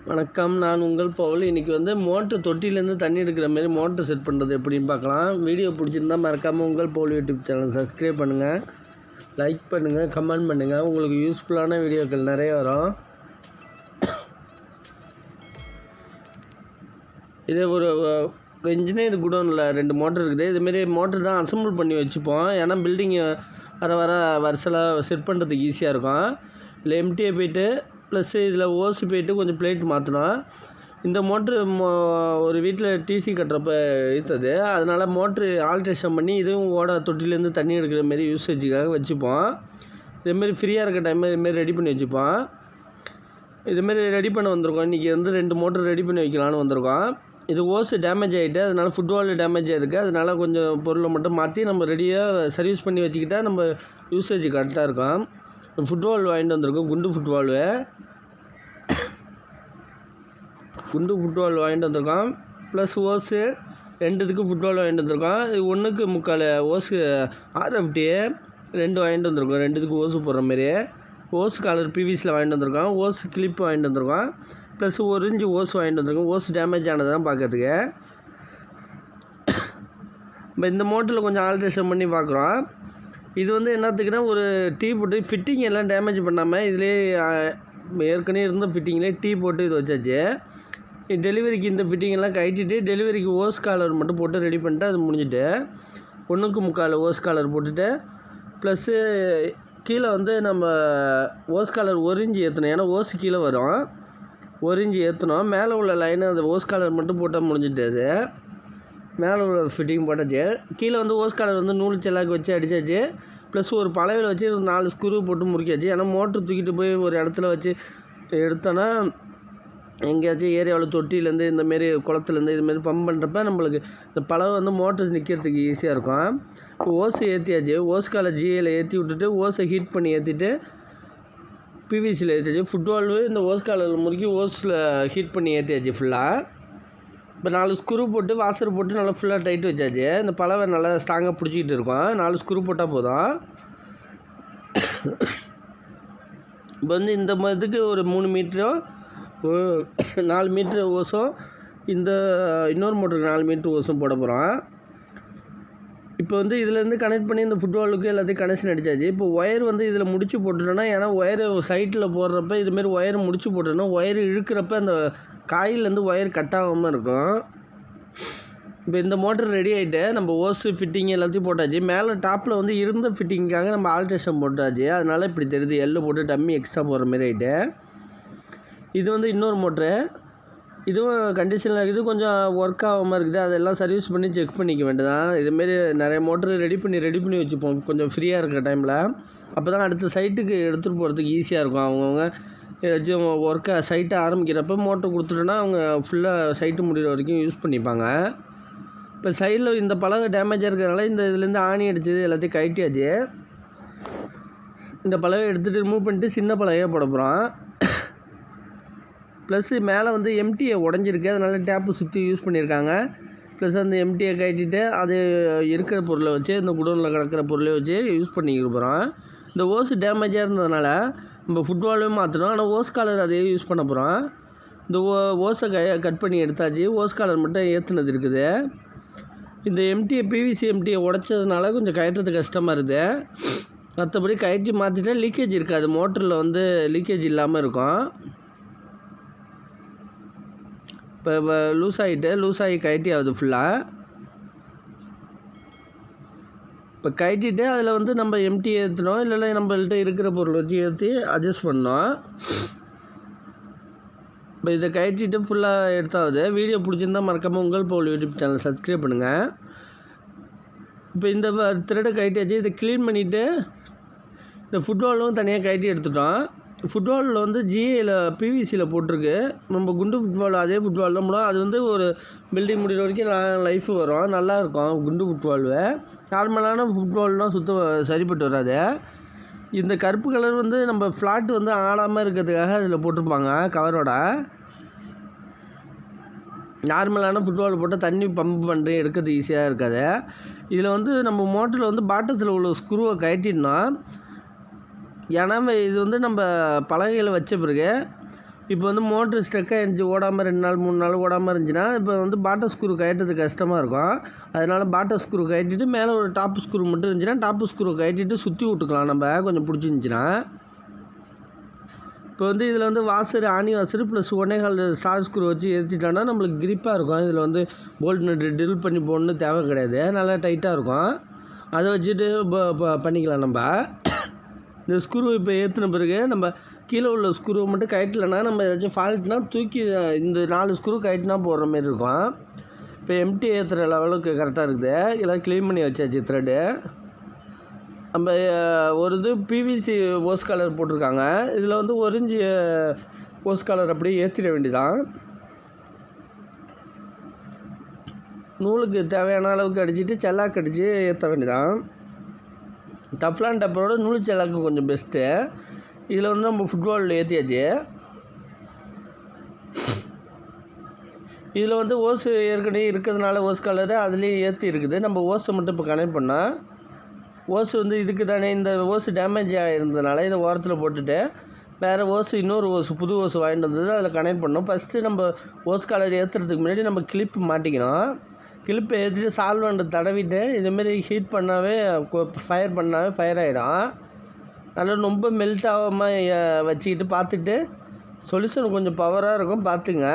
வணக்கம், நான் உங்கள் பவுல். இன்றைக்கி மோட்ரு தொட்டிலேருந்து தண்ணி எடுக்கிற மாரி மோட்ரு செட் பண்ணுறது எப்படின்னு பார்க்கலாம். வீடியோ பிடிச்சிருந்தா மறக்காமல் உங்கள் பவுல் யூடியூப் சேனல் சப்ஸ்கிரைப் பண்ணுங்கள், லைக் பண்ணுங்கள், கமெண்ட் பண்ணுங்கள். உங்களுக்கு யூஸ்ஃபுல்லான வீடியோக்கள் நிறைய வரும். இதே ஒரு இன்ஜினியர் குடோனில் 2 மோட்ரு இருக்குது. இதுமாரி மோட்ரு தான் அசம்பிள் பண்ணி வச்சுப்போம். ஏன்னா பில்டிங்கு வர வருஷலாம் செட் பண்ணுறதுக்கு ஈஸியாக இருக்கும். இல்லை எம்டிஏ போய்ட்டு ப்ளஸ்ஸு இதில் ஓசி போய்ட்டு கொஞ்சம் பிளேட் மாற்றணும். இந்த மோட்ரு ஒரு வீட்டில் டிசி கட்டுறப்ப இழுத்தது, அதனால் மோட்ரு ஆல்ட்ரேஷன் பண்ணி இதுவும் தொட்டிலேருந்து தண்ணி எடுக்கிற மாரி யூசேஜுக்காக வச்சுப்போம். இதுமாரி ஃப்ரீயாக இருக்க டைமில் இதுமாரி ரெடி பண்ணி வச்சுப்போம். இதுமாரி ரெடி பண்ண வந்திருக்கோம். இன்றைக்கி 2 மோட்ரு ரெடி பண்ணி வைக்கலான்னு வந்திருக்கோம். இது ஓஸு டேமேஜ் ஆகிட்டு, அதனால் ஃபுட்பால் டேமேஜ் ஆகிருக்கு. அதனால் கொஞ்சம் பொருளை மட்டும் மாற்றி நம்ம ரெடியாக சர்வீஸ் பண்ணி வச்சுக்கிட்டால் நம்ம யூசேஜ் கரெக்டாக இருக்கும். ஃபுட்பால் வாங்கிட்டு வந்திருக்கோம், குண்டு ஃபுட்பால் வாங்கிட்டு வந்திருக்கோம். ப்ளஸ் ஓஸு 2 ஃபுட்பால் வாங்கிட்டு வந்திருக்கோம். இது 1.25 ஓஸு ஆதரவ 2 வாங்கிட்டு வந்திருக்கோம். 2 ஓஸு போடுற மாரி ஓஸ் காலர் பிவிசியில் வாங்கிட்டு வந்திருக்கோம். ஓஸ் கிளிப்பு வாங்கிட்டு வந்திருக்கோம். ப்ளஸ் 1 இன்ச்சு ஓஸ் வாங்கிட்டு வந்திருக்கோம். ஓஸ் டேமேஜ் ஆனதான் பார்க்கறதுக்கு. இப்போ இந்த மோட்டரில் கொஞ்சம் ஆல்ட்ரேஷன் பண்ணி பார்க்குறோம். இது என்னத்துக்குன்னா, ஒரு டீ போட்டு ஃபிட்டிங் எல்லாம் டேமேஜ் பண்ணாமல் இதிலே ஏற்கனவே இருந்த ஃபிட்டிங்லேயே டீ போட்டு இது வச்சாச்சு. டெலிவரிக்கு இந்த ஃபிட்டிங் எல்லாம் கட்டிட்டு டெலிவரிக்கு ஓஸ் காலர் மட்டும் போட்டு ரெடி பண்ணிட்டு அது முடிஞ்சுட்டு 1.25 ஓஸ் காலர் போட்டுட்டு ப்ளஸ்ஸு கீழே நம்ம ஓஸ் காலர் 1 இன்ச்சு ஏற்றணும். ஏன்னா ஓஸ் கீழே வரும், 1 இன்ச்சு ஏற்றணும். மேலே உள்ள லைனை அந்த ஓஸ் காலர் மட்டும் போட்டால் முடிஞ்சுட்டு அது மேலே உள்ள ஃபிட்டிங் போட்டாச்சு. கீழே ஓஸ் காலர் நூல் செல்லாக்கு வச்சு அடித்தாச்சு. ப்ளஸ் ஒரு பலவையில் வச்சு 4 ஸ்க்ரூ போட்டு முறுக்கியாச்சு. ஏன்னா மோட்ரு தூக்கிட்டு போய் ஒரு இடத்துல வச்சு எடுத்தோன்னா எங்கேயாச்சும் ஏரியாவில் தொட்டிலேருந்து இந்தமாரி குளத்துலேருந்து இதுமாரி பம்ப் பண்ணுறப்ப நம்மளுக்கு இந்த பலவை மோட்ரு நிற்கிறதுக்கு ஈஸியாக இருக்கும். இப்போ ஓஸை ஏற்றியாச்சு. ஓஸ் காலர் ஜிஏயில் ஏற்றி விட்டுட்டு ஓஸை ஹீட் பண்ணி ஏற்றிட்டு பிவிசியில் ஏற்றியாச்சு. ஃபுட்பால் இந்த ஓஸ் காலரில் முறுக்கி ஓஸில் ஹீட் பண்ணி ஏற்றியாச்சு ஃபுல்லாக. இப்போ 4 ஸ்க்ரூ போட்டு வாசர் போட்டு நல்லா ஃபுல்லாக டைட் வச்சாச்சு. இந்த பலவை நல்லா ஸ்ட்ராங்காக பிடிச்சிக்கிட்டு இருக்கும். 4 ஸ்க்ரூ போட்டால் போதும். இப்போ இந்த இதுக்கு ஒரு 3 மீட்டரோ 4 மீட்ரு ஓஸும் இந்த இன்னொரு மோட்டருக்கு 4 மீட்ரு ஓஸும் போட போகிறோம். இப்போ இதுலேருந்து கனெக்ட் பண்ணி இந்த ஃபுட்பாலுக்கு எல்லாத்தையும் கனெக்ஷன் அடித்தாச்சு. இப்போ ஒயர் இதில் முடிச்சு போட்டுட்டோன்னா, ஏன்னா ஒயரு சைட்டில் போடுறப்ப இதுமாரி ஒயர் முடிச்சு போட்டோன்னா ஒயர் இழுக்கிறப்ப அந்த காயிலேருந்து ஒயர் கட் ஆகாமல் இருக்கும். இப்போ இந்த மோட்டர் ரெடி ஆகிட்டு நம்ம ஓஸு ஃபிட்டிங் எல்லாத்தையும் போட்டாச்சு. மேலே டாப்பில் இருந்த ஃபிட்டிங்காக நம்ம ஆல்ட்ரேஷன் போட்டாச்சு. அதனால் இப்படி தெரியுது, எள்ளு போட்டு டம்மி எக்ஸ்ட்ரா போடுற மாரி ஆகிட்டு. இது இன்னொரு மோட்ரு, இதுவும் கண்டிஷனில் இருக்குது, கொஞ்சம் ஒர்க் ஆகாமல் இருக்குது. அதெல்லாம் சர்வீஸ் பண்ணி செக் பண்ணிக்க வேண்டியதான். இதுமாரி நிறைய மோட்ரு ரெடி பண்ணி வச்சுப்போம் கொஞ்சம் ஃப்ரீயாக இருக்கிற டைமில். அப்போ தான் அடுத்த சைட்டுக்கு எடுத்துகிட்டு போகிறதுக்கு ஈஸியாக இருக்கும். அவங்கவுங்க ஏதாச்சும் ஒர்க்கை சைட்டை ஆரம்பிக்கிறப்ப மோட்ரு கொடுத்துட்டோன்னா அவங்க ஃபுல்லாக சைட்டு முடிகிற வரைக்கும் யூஸ் பண்ணிப்பாங்க. இப்போ சைடில் இந்த பலகை டேமேஜாக இருக்கிறதுனால இதுலேருந்து ஆணி அடிச்சது எல்லாத்தையும் கட்டியாச்சு. இந்த பலகை எடுத்துகிட்டு ரிமூவ் பண்ணிட்டு சின்ன பலகையாக போட போகிறோம். ப்ளஸ்ஸு மேலே எம்டியை உடஞ்சிருக்கு, அதனால் டேப்பு சுற்றி யூஸ் பண்ணியிருக்காங்க. ப்ளஸ் அந்த எம்டியை கட்டிட்டு அது இருக்கிற பொருளை வச்சு இந்த குடோனில் கிடக்கிற பொருளை வச்சு யூஸ் பண்ணிக்க போகிறோம். இந்த ஓஸ் டேமேஜாக இருந்ததுனால நம்ம ஃபுட்பாலும் மாற்றணும். ஆனால் ஓஸ் காலர் அதையே யூஸ் பண்ண போகிறோம். இந்த ஓஸை கட் பண்ணி எடுத்தாச்சு. ஓஸ் காலர் மட்டும் ஏற்றுனது இருக்குது. இந்த பிவிசி எம்டியை உடச்சதுனால கொஞ்சம் கயற்றது கஷ்டமாக இருக்குது. மற்றபடி கயற்றி மாற்றிட்டா லீக்கேஜ் இருக்காது. மோட்டரில் லீக்கேஜ் இல்லாமல் இருக்கும். இப்போ லூஸாகி கயட்டி ஆகுது ஃபுல்லாக. இப்போ கட்டிட்டு அதில் நம்ம எம்டி ஏற்றணும், இல்லைன்னா நம்மள்கிட்ட இருக்கிற பொருள் வச்சு ஏற்றி அட்ஜஸ்ட் பண்ணோம். இப்போ இதை கட்டிட்டு ஃபுல்லாக எடுத்தாவது. வீடியோ பிடிச்சிருந்தால் மறக்காமல் உங்கள் பவுல் யூடியூப் சேனல் சப்ஸ்கிரைப் பண்ணுங்கள். இப்போ இந்த த்ரெட்டை கட்டியாச்சு. இதை க்ளீன் பண்ணிவிட்டு இந்த ஃபுட்பாலும் தனியாக கட்டி எடுத்துட்டோம். ஃபுட்பாலில் ஜிஏயில் பிவிசியில் போட்டிருக்கு. நம்ம குண்டு ஃபுட்பால் அதே ஃபுட்பால் தான் போடும். அது ஒரு பில்டிங் முடிகிற வரைக்கும் லைஃப் வரும், நல்லாயிருக்கும். குண்டு ஃபுட்பால் நார்மலான ஃபுட்பால்னால் சுத்தம் சரிப்பட்டு வராது. இந்த கருப்பு கலர் நம்ம ஃப்ளாட் ஆடாமல் இருக்கிறதுக்காக அதில் போட்டிருப்பாங்க கவரோட. நார்மலான ஃபுட்பால் போட்டால் தண்ணி பம்ப் பண்ணுறது எடுக்கிறது ஈஸியாக இருக்காது. இதில் நம்ம மோட்டரில் பாட்டத்தில் உள்ள ஸ்க்ரூவை கட்டிடணும். ஏன்னா இது நம்ம பலகையில் வச்ச பிறகு இப்போ வந்து மோட்ரு ஸ்டக்காக இருந்துச்சு, ஓடாமல் 2 நாள் 3 நாள் ஓடாமல் இருந்துச்சுன்னா இப்போ வந்து பாட்டம் ஸ்க்ரூ கழட்டுறது கஷ்டமாக இருக்கும். அதனால் பாட்டம் ஸ்க்ரூ கழட்டிட்டு மேலே ஒரு டாப் ஸ்க்ரூ மட்டும் இருந்துச்சுன்னா டாப்பு ஸ்க்ரூ கழட்டிட்டு சுற்றி விட்டுக்கலாம் நம்ம கொஞ்சம் பிடிச்சிருந்துச்சின்னா. இப்போ வந்து இதில் வந்து வாசர் ஆணி வாசர் ப்ளஸ் 1.25 ஸ்டார் ஸ்க்ரூ வச்சு ஏற்றிட்டோன்னா நம்மளுக்கு கிரிப்பாக இருக்கும். இதில் வந்து போல்ட் நட்டு ட்ரில் பண்ணி போடணுன்னு தேவை கிடையாது, நல்லா டைட்டாக இருக்கும். அதை வச்சுட்டு பண்ணிக்கலாம் நம்ம. இந்த ஸ்க்ரூ இப்போ ஏற்றின பிறகு நம்ம கீழே உள்ள ஸ்க்ரூவை மட்டும் கழட்டலைன்னா நம்ம ஏதாச்சும் ஃபால்ட்னா தூக்கி இந்த 4 ஸ்க்ரூ கழட்டினா போடுற மாரி இருக்கும். இப்போ எம்டி ஏற்றுற லெவலுக்கு கரெக்டாக இருக்குது. எல்லாம் க்ளீன் பண்ணி வச்சாச்சு த்ரெட்டு. நம்ம ஒரு இது பிவிசி ஓஸ் கலர் போட்டிருக்காங்க, இதில் வந்து 1 இன்ச் ஓஸ் கலர் அப்படியே ஏற்றிட வேண்டியதான். நூலுக்கு தேவையான அளவுக்கு அடிச்சுட்டு செல்லாக்கு அடித்து ஏற்ற வேண்டியதான். டஃப்லான் டப்பரோட நூல் செல்லாக்கு கொஞ்சம் பெஸ்ட்டு. இதில் வந்து நம்ம ஃபுட்பாலில் ஏற்றியாச்சு. இதில் வந்து ஓஸு ஏற்கனவே இருக்கிறதுனால ஓஸ் கலரு அதுலேயே ஏற்றி இருக்குது. நம்ம ஓஸை மட்டும் இப்போ கனெக்ட் பண்ணால் ஓஸு வந்து இதுக்கு தானே இந்த ஓஸு டேமேஜ் ஆகிருந்ததுனால இதை ஓரத்தில் போட்டுட்டு வேறு ஓஸு இன்னொரு ஓஸு புது ஓஸு வாங்கிட்டு வந்தது அதில் கனெக்ட் பண்ணோம். ஃபஸ்ட்டு நம்ம ஓஸ் கலர் ஏற்றுறதுக்கு முன்னாடி நம்ம கிளிப்பு மாட்டிக்கணும். கிளிப்பை ஏற்றிட்டு சால்வெண்ட் தடவிட்டு இதுமாரி ஹீட் பண்ணாவே ஃபயர் பண்ணாவே ஃபயர் ஆகிடும். அதனால் ரொம்ப மெல்ட் ஆகாமல் வச்சுக்கிட்டு பார்த்துட்டு சொல்யூஷன் கொஞ்சம் பவராக இருக்கும் பார்த்துங்க.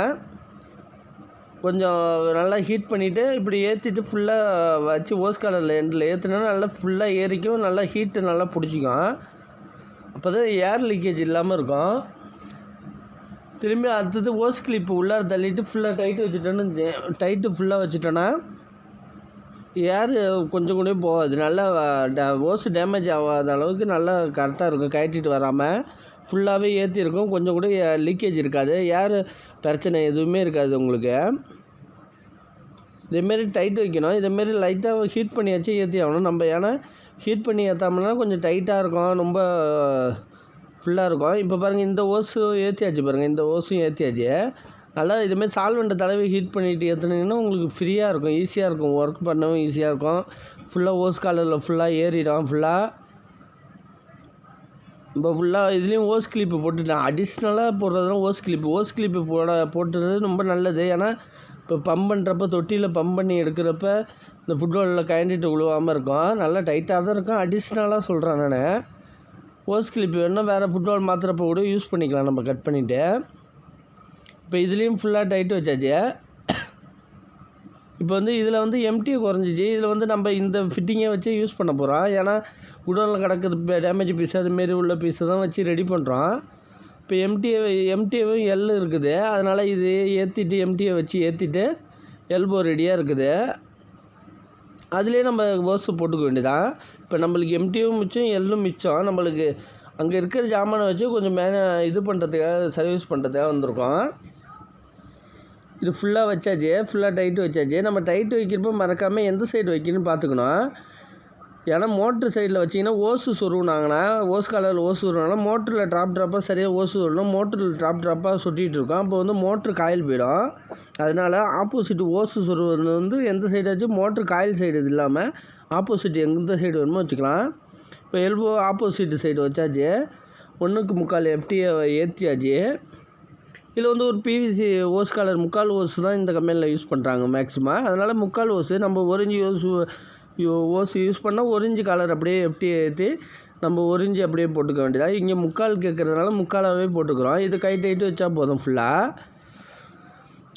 கொஞ்சம் நல்லா ஹீட் பண்ணிவிட்டு இப்படி ஏற்றிட்டு ஃபுல்லாக வச்சு ஓஸ் கலரில் எண்டில் ஏற்றினா நல்லா ஃபுல்லாக ஏறிக்கும், நல்லா ஹீட்டு நல்லா பிடிச்சிக்கும். அப்போ தான் ஏர் லீக்கேஜ் இல்லாமல் இருக்கும். திரும்பி அடுத்தது ஓஸ் கிளிப்பு உள்ளார தள்ளிட்டு ஃபுல்லாக டைட்டு ஃபுல்லாக வச்சுட்டோன்னா ஏர் கொஞ்சம் கூட போகாது. நல்லா ஓஸ் டேமேஜ் ஆகாத அளவுக்கு நல்லா கரெக்டாக இருக்கும். கழட்டிட்டு வராமல் ஃபுல்லாகவே ஏற்றிருக்கும், கொஞ்சம் கூட லீக்கேஜ் இருக்காது, ஏர் பிரச்சனை எதுவுமே இருக்காது உங்களுக்கு. இதேமாரி டைட் வைக்கணும். இதேமாரி லைட்டாக ஹீட் பண்ணி வச்சு ஏற்றி ஆகணும் நம்ம. ஏன்னா ஹீட் பண்ணி ஏற்றாமனா கொஞ்சம் டைட்டாக இருக்கும், ரொம்ப ஃபுல்லாக இருக்கும். இப்போ பாருங்கள் இந்த ஓஸும் ஏற்றியாச்சு பாருங்கள், இந்த ஓஸும் ஏற்றியாச்சு. நல்லா இதுமாரி சால்வெண்ட்டை தடவி ஹீட் பண்ணிவிட்டு ஏற்றினீங்கன்னா உங்களுக்கு ஃப்ரீயாக இருக்கும், ஈஸியாக இருக்கும், ஒர்க் பண்ணவும் ஈஸியாக இருக்கும். ஃபுல்லாக ஓஸ் காலரில் ஃபுல்லாக ஏறிடும். இப்போ ஃபுல்லாக இதுலேயும் ஓஸ் கிளிப்பு போட்டுட்டேன். அடிஷ்னலாக போடுறதுலாம் ஓஸ் கிளிப்பு போட்டுறது ரொம்ப நல்லது. ஏன்னா இப்போ பம்ப் பண்ணுறப்ப தொட்டியில் பம்ப் பண்ணி எடுக்கிறப்ப இந்த ஃபுட்பாலில் கயண்டிட்டு விழுவாமல் இருக்கும், நல்லா டைட்டாக தான் இருக்கும். அடிஷ்னலாக சொல்கிறேன் நான். ஓஸ் கிளிப்பு வேணுன்னா வேறு ஃபுட்பால் மாற்றுறப்ப கூட யூஸ் பண்ணிக்கலாம் நம்ம கட் பண்ணிவிட்டு. இப்போ இதுலேயும் ஃபுல்லாக டைட்டு வச்சாச்சு. இப்போ வந்து இதில் வந்து எம்டியை குறைஞ்சிச்சு. இதில் வந்து நம்ம இந்த ஃபிட்டிங்கை வச்சு யூஸ் பண்ண போகிறோம். ஏன்னா குடோனில் கிடக்குது டேமேஜ் பீஸ் அதுமாரி உள்ள பீஸை தான் வச்சு ரெடி பண்ணுறோம். இப்போ எம்டிஏவும் எல் இருக்குது, அதனால் இது ஏற்றிட்டு எம்டியை வச்சு ஏற்றிட்டு எல்போ ரெடியாக இருக்குது. அதுலேயே நம்ம ஓஸு போட்டுக்க வேண்டியதான். இப்போ நம்மளுக்கு எம்டியும் மிச்சம் எல்லும் மிச்சம். நம்மளுக்கு அங்கே இருக்கிற ஜாமானை வச்சு கொஞ்சம் இது பண்ணுறதுக்காக சர்வீஸ் பண்ணுறதுக்காக வந்திருக்கோம். இது ஃபுல்லாக வச்சாச்சு, ஃபுல்லாக டைட்டு வச்சாச்சு. நம்ம டைட்டு வைக்கிறப்போ மறக்காமல் எந்த சைடு வைக்கணும்னு பார்த்துக்கணும். ஏன்னா மோட்ரு சைடில் வச்சிங்கன்னா ஓஸு சொருவினாங்கன்னா ஓஸ் காலரில் ஓஸு சொருவினாங்கன்னா மோட்டரில் ட்ராப்பாக சரியாக ஓஸு சொல்லணும். மோட்டரில் ட்ராப்பாக சுட்டிகிட்டு இருக்கோம், அப்போ வந்து மோட்ரு காயில் போயிடும். அதனால் ஆப்போசிட் ஓஸு சொருவது வந்து எந்த சைடாச்சும் மோட்ரு காயில் சைடு இது இல்லாமல் ஆப்போசிட் எந்த சைடு வேணுமோ வச்சுக்கலாம். இப்போ எல்போ ஆப்போசிட் சைடு வச்சாச்சு. 1/4 எஃப்டியை ஏற்றியாச்சு. இதில் வந்து ஒரு பிவிசி ஓஸ் காலர் 3/4 ஓஸ் தான் இந்த கம்பெனியில் யூஸ் பண்ணுறாங்க மேக்ஸிமம். அதனால் 3/4 ஓஸு நம்ம 1 இன்ச் ஓஸ் யூஸ் பண்ணால் 1 இன்ச் காலர் அப்படியே எஃப்டியை ஏற்றி நம்ம 1 இன்ச் அப்படியே போட்டுக்க வேண்டியதாக. இங்கே 3/4 கேட்குறதுனால 3/4ஆகவே போட்டுக்கிறோம். இது டைட்டு வச்சா போதும் ஃபுல்லாக.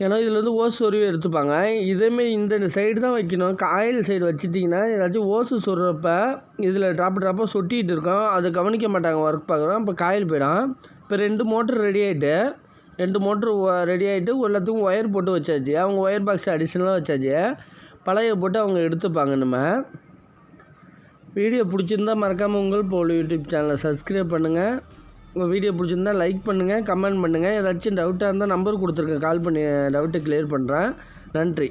ஏன்னா இதில் வந்து ஓஸ் சொருவி எடுத்துப்பாங்க. இதேமாரி இந்த சைடு தான் வைக்கணும். காயில் சைடு வச்சுட்டிங்கன்னா ஏதாச்சும் ஓஸு சொருகிறப்ப இதில் ட்ராப்பாக சொட்டிகிட்டு இருக்கோம், அதை கவனிக்க மாட்டாங்க ஒர்க் பார்க்குறோம், இப்போ காயில் போயிடும். இப்போ 2 மோட்ரு ரெடி ஆகிட்டு எல்லாத்துக்கும் ஒயர் போட்டு வச்சாச்சு. அவங்க ஒயர் பாக்ஸ் அடிஷ்னலாக வச்சாச்சு. பழைய போட்டு அவங்க எடுத்துப்பாங்க. நம்ம வீடியோ பிடிச்சிருந்தா மறக்காமல் உங்கள் போல் யூடியூப் சேனலை சப்ஸ்கிரைப் பண்ணுங்கள். உங்கள் வீடியோ பிடிச்சிருந்தா லைக் பண்ணுங்கள், கமெண்ட் பண்ணுங்கள். ஏதாச்சும் டவுட்டாக இருந்தால் நம்பர் கொடுத்துருக்கேன், கால் பண்ணி டவுட்டை கிளியர் பண்ணுறேன். நன்றி.